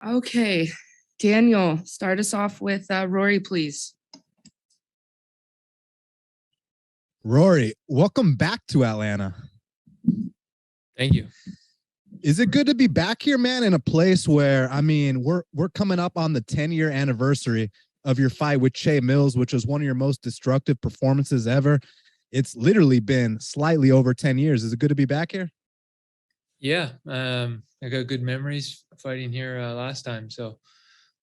Okay, Daniel, start us off with Rory, please. Rory, welcome back to Atlanta. Thank you. Is it good to be back here, man, in a place where, I mean, we're coming up on the 10-year anniversary of your fight with Che Mills, which was one of your most destructive performances ever. It's literally been slightly over 10 years. Is it good to be back here? Yeah, I got good memories fighting here last time, so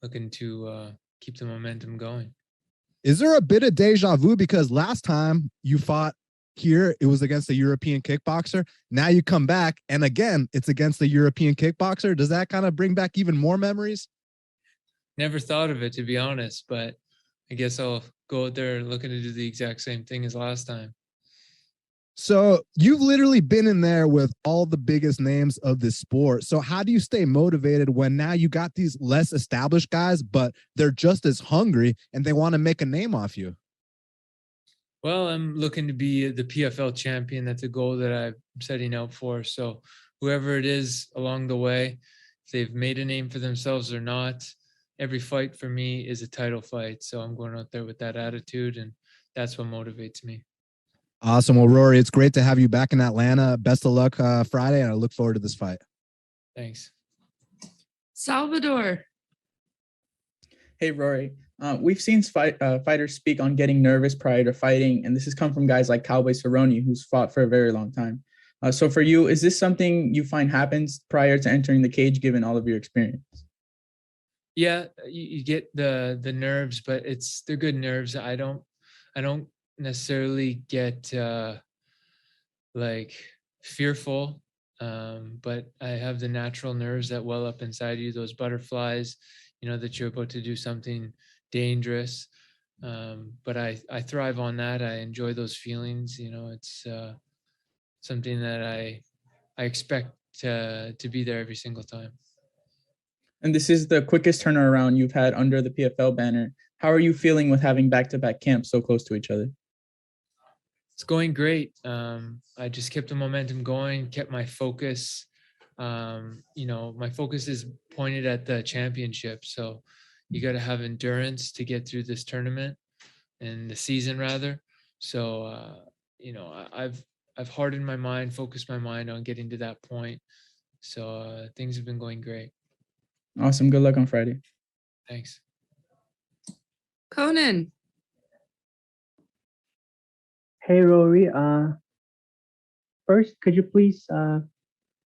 looking to keep the momentum going. Is there a bit of deja vu? Because last time you fought here, it was against a European kickboxer. Now you come back, and again, it's against a European kickboxer. Does that kind of bring back even more memories? Never thought of it, to be honest, but I guess I'll go out there looking to do the exact same thing as last time. So you've literally been in there with all the biggest names of this sport. So how do you stay motivated when now you got these less established guys, but they're just as hungry and they want to make a name off you? Well, I'm looking to be the PFL champion. That's a goal that I'm setting out for. So whoever it is along the way, if they've made a name for themselves or not, every fight for me is a title fight. So I'm going out there with that attitude, and that's what motivates me. Awesome. Well, Rory, it's great to have you back in Atlanta. Best of luck Friday, and I look forward to this fight. Thanks. Salvador. Hey, Rory. We've seen fighters speak on getting nervous prior to fighting, and this has come from guys like Cowboy Cerrone, who's fought for a very long time. So for you, is this something you find happens prior to entering the cage, given all of your experience? Yeah, you get the nerves, but they're good nerves. I don't necessarily get like fearful, but I have the natural nerves that well up inside you, those butterflies, that you're about to do something dangerous. But I thrive on that. I enjoy those feelings. It's something that I expect to be there every single time. And this is the quickest turnaround you've had under the PFL banner. How are you feeling with having back-to-back camps so close to each other? It's going great. I just kept the momentum going, kept my focus. My focus is pointed at the championship. So you got to have endurance to get through this tournament and the season rather. So, I've hardened my mind, focused my mind on getting to that point. So things have been going great. Awesome. Good luck on Friday. Thanks. Conan. Hey, Rory. First, could you please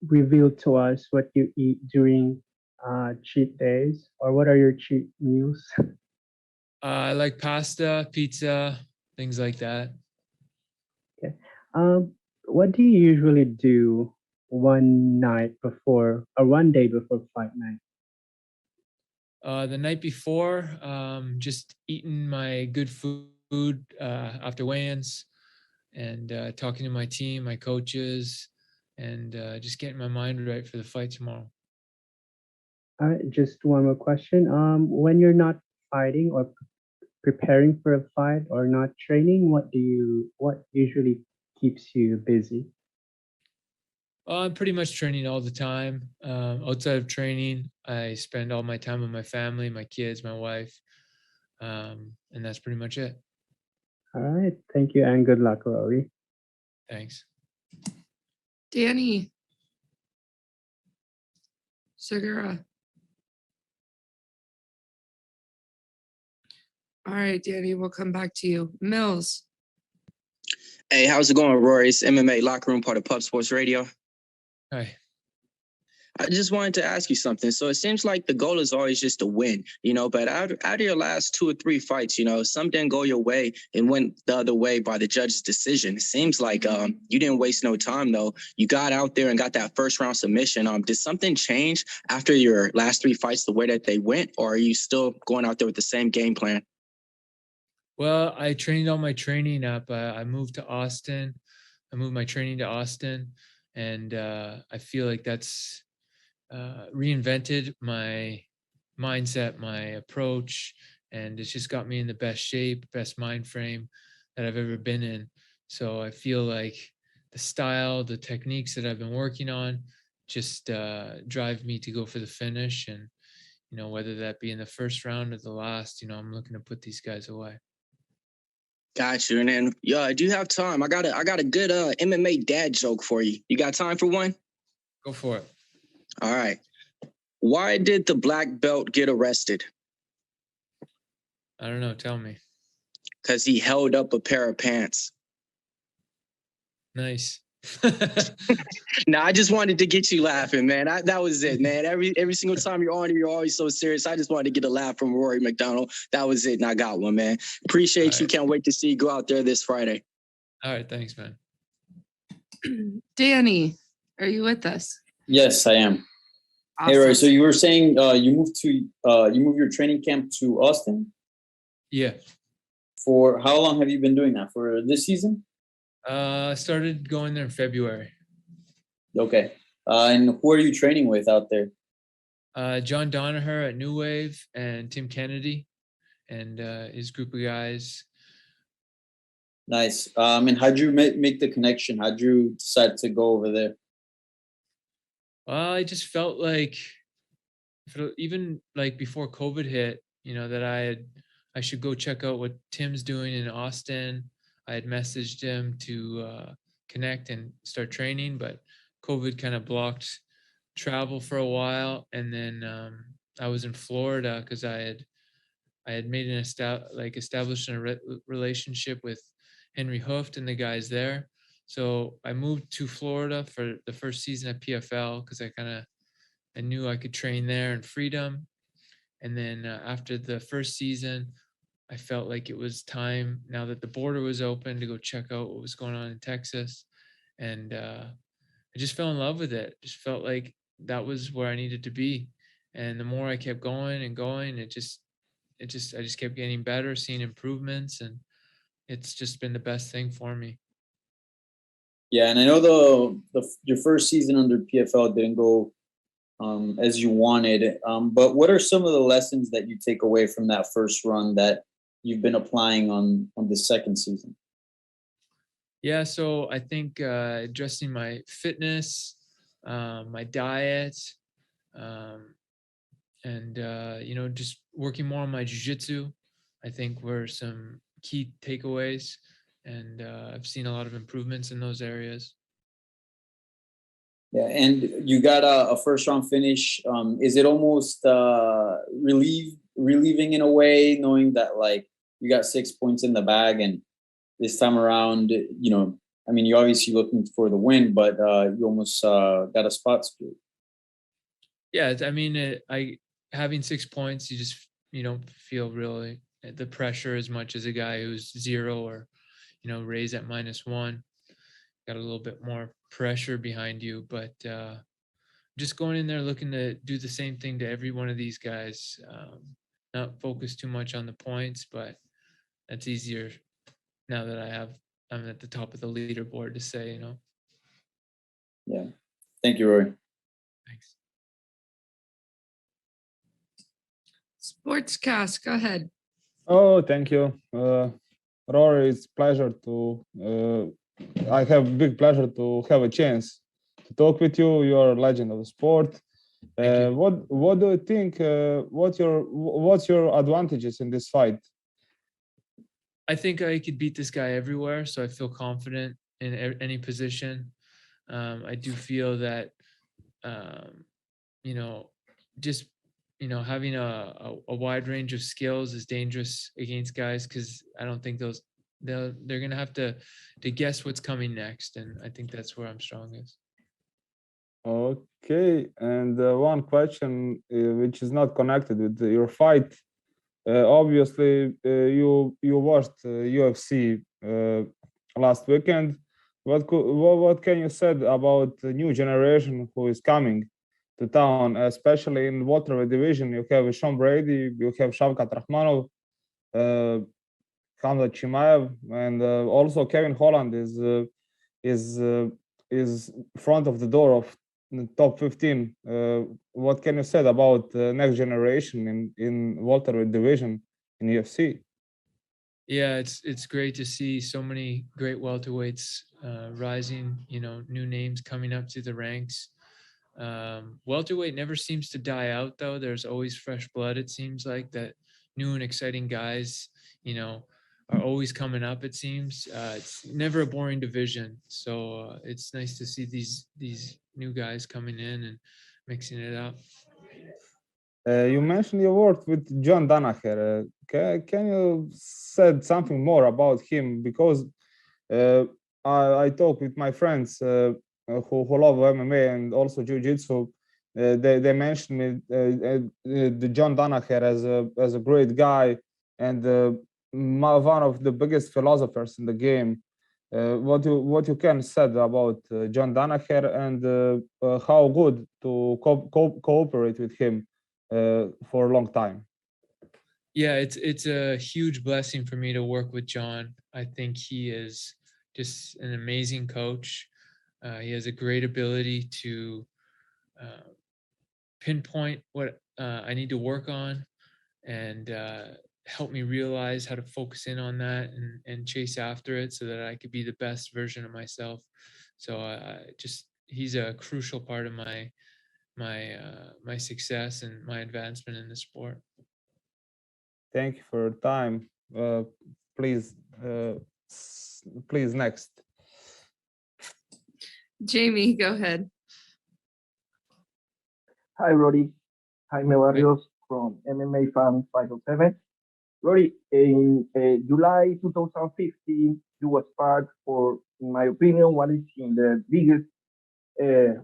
reveal to us what you eat during cheat days, or what are your cheat meals? I like pasta, pizza, things like that. Okay. What do you usually do one night before or one day before fight night? The night before, just eating my good food after weigh-ins, and talking to my team, my coaches, and just getting my mind right for the fight tomorrow. All right, just one more question. When you're not fighting or preparing for a fight or not training, what usually keeps you busy? I'm pretty much training all the time. Outside of training, I spend all my time with my family, my kids, my wife, and that's pretty much it. All right, thank you and good luck, Rory. Thanks. Danny. Segura. All right, Danny, we'll come back to you. Mills. Hey, how's it going, Rory? It's MMA Locker Room, part of Pub Sports Radio. Hi. I just wanted to ask you something. So it seems like the goal is always just to win, but out of your last 2 or 3 fights, some didn't go your way and went the other way by the judge's decision. It seems like you didn't waste no time, though. You got out there and got that first round submission. Did something change after your last 3 fights, the way that they went, or are you still going out there with the same game plan? Well, I trained all my training up. I moved to Austin. I moved my training to Austin, and I feel like that's reinvented my mindset, my approach, and it's just got me in the best shape, best mind frame that I've ever been in. So I feel like the style, the techniques that I've been working on just drive me to go for the finish. And, whether that be in the first round or the last, I'm looking to put these guys away. Got you. And then, do you have time? I got a good MMA dad joke for you. You got time for one? Go for it. All right. Why did the black belt get arrested? I don't know. Tell me. Because he held up a pair of pants. Nice. No, I just wanted to get you laughing, man. That was it, man. Every single time you're on here, you're always so serious. I just wanted to get a laugh from Rory MacDonald. That was it, and I got one, man. Appreciate All you. right. Can't wait to see you go out there this Friday. All right. Thanks, man. Danny, are you with us? Yes, I am. Awesome. Hey, Roy, so you were saying you moved your training camp to Austin? Yeah. For how long have you been doing that? For this season? I started going there in February. Okay. And who are you training with out there? John Donaher at New Wave and Tim Kennedy and his group of guys. Nice. And how'd you make the connection? How'd you decide to go over there? I just felt like, even like before COVID hit, that I should go check out what Tim's doing in Austin. I had messaged him to connect and start training, but COVID kind of blocked travel for a while. And then I was in Florida because I had made established a relationship with Henry Hooft and the guys there. So I moved to Florida for the first season at PFL because I knew I could train there in freedom. And then after the first season, I felt like it was time, now that the border was open, to go check out what was going on in Texas. And I just fell in love with it. Just felt like that was where I needed to be. And the more I kept going and going, I just kept getting better, seeing improvements, and it's just been the best thing for me. Yeah, and I know your first season under PFL didn't go as you wanted. But what are some of the lessons that you take away from that first run that you've been applying on the second season? Yeah, so I think addressing my fitness, my diet, and just working more on my jiu-jitsu, I think were some key takeaways, and I've seen a lot of improvements in those areas. Yeah, and you got a first round finish. Is it almost relieving in a way, knowing that like you got 6 points in the bag, and this time around, you're obviously looking for the win, but you almost got a spot screwed. Yeah, having 6 points, you don't feel really the pressure as much as a guy who's 0 or Ray's at -1. Got a little bit more pressure behind you, but just going in there looking to do the same thing to every one of these guys, not focus too much on the points, but that's easier now that I'm at the top of the leaderboard to say, Yeah. Thank you, Rory. Thanks. Sportscast, go ahead. Oh, thank you. Rory, it's pleasure I have big pleasure to have a chance to talk with you. You're a legend of the sport. What do you think? What's your advantages in this fight? I think I could beat this guy everywhere, so I feel confident in any position. I do feel that, having a wide range of skills is dangerous against guys, because I don't think they're gonna have to guess what's coming next, and I think that's where I'm strongest. Okay, and one question which is not connected with your fight. Obviously, you watched UFC last weekend. What can you say about the new generation who is coming to town, especially in welterweight division? You have Sean Brady, you have Shavkat Rakhmonov, Hamza Chimaev, and also Kevin Holland is front of the door of the top 15. What can you say about the next generation in welterweight division in UFC? Yeah, it's great to see so many great welterweights rising. New names coming up to the ranks. Welterweight never seems to die out though. There's always fresh blood. It seems like that new and exciting guys, are always coming up. It seems it's never a boring division. So it's nice to see these new guys coming in and mixing it up. You mentioned you worked with John Danaher. Can you said something more about him? Because I talk with my friends who love MMA and also Jiu-Jitsu. They mentioned me the John Danaher as a great guy and one of the biggest philosophers in the game. What you can said about John Danaher and how good to cooperate with him for a long time. Yeah, it's a huge blessing for me to work with John. I think he is just an amazing coach. He has a great ability to pinpoint what I need to work on and help me realize how to focus in on that and chase after it so that I could be the best version of myself. So he's a crucial part of my success and my advancement in the sport. Thank you for your time. Please next. Jamie, go ahead. Hi, Rory. Jaime Barrios from MMA Fan 507. Rory, in July 2015, you was part for, in my opinion, what is in the biggest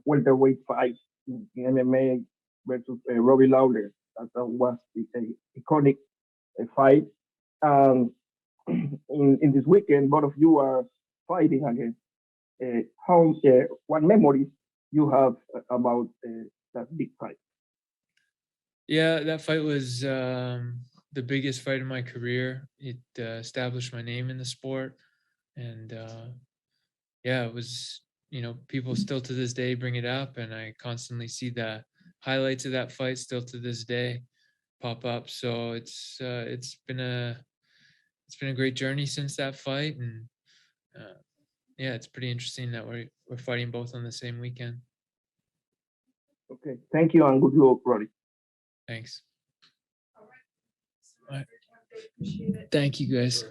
welterweight fight in MMA versus Robbie Lawler. That was an iconic fight. In this weekend, both of you are fighting again. What memories you have about that big fight? Yeah, that fight was the biggest fight of my career. It established my name in the sport, and yeah, it was. People still to this day bring it up, and I constantly see the highlights of that fight still to this day pop up. So it's been a great journey since that fight, and yeah, it's pretty interesting that we're fighting both on the same weekend. Okay, thank you and good luck, Rory. Thanks. All right. Thank you, guys.